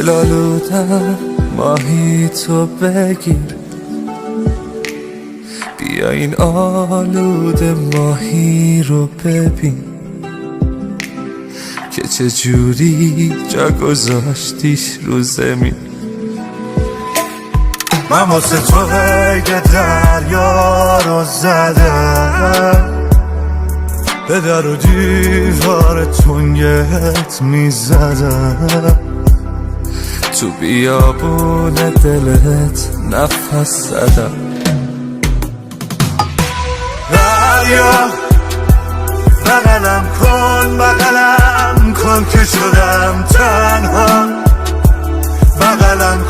دلالودم ماهی تو بگیر، بیا این آلوده ماهی رو ببین که چه جوری جا گذاشتیش رو زمین. من واسه تو قید دریا رو زدم، به در و دیوار تنگت میزدم، تو بیابون دلت نفس زدم. دریا بغلم کن که شدم تنها، بغلم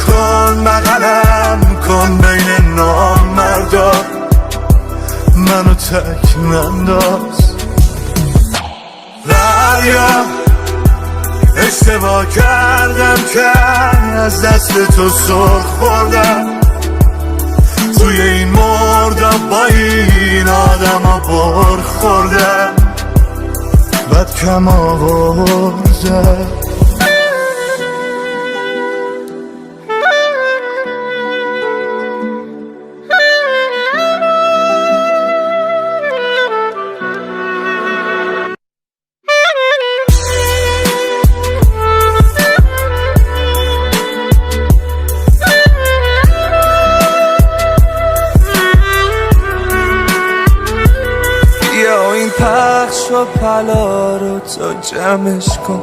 کن بین نامردا، منو تک ننداز. دریا اشتباه کردم که از دست تو سر خوردم، توی این مردم با این آدم ها بر خوردم، بد کم آورده. پخش و پلا رو تو جمعش کن،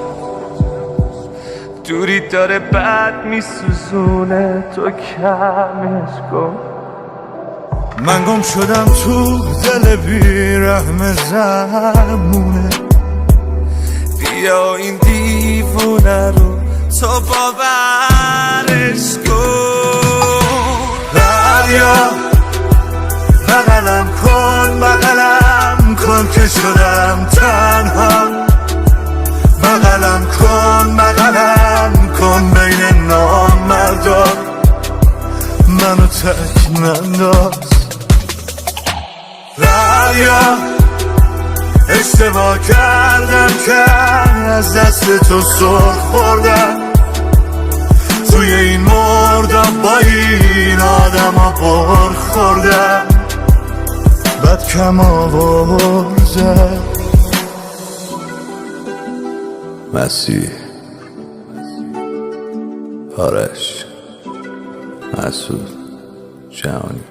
دوری داره بد میسوزونه تو کمش کن. من گم شدم تو دل بیرحم زمونه، بیا این دیوونه رو تو باورش کن. دریا بغلم کن که شدم تنها، بغلم کن بین نامردا، منو تک ننداز. دریا اشتباه کردم که از دست تو سر خوردم، توی این مردم با این آدم ها بر خوردم، بد کم آورده. مسیح، آرش، مسعود، جهانی.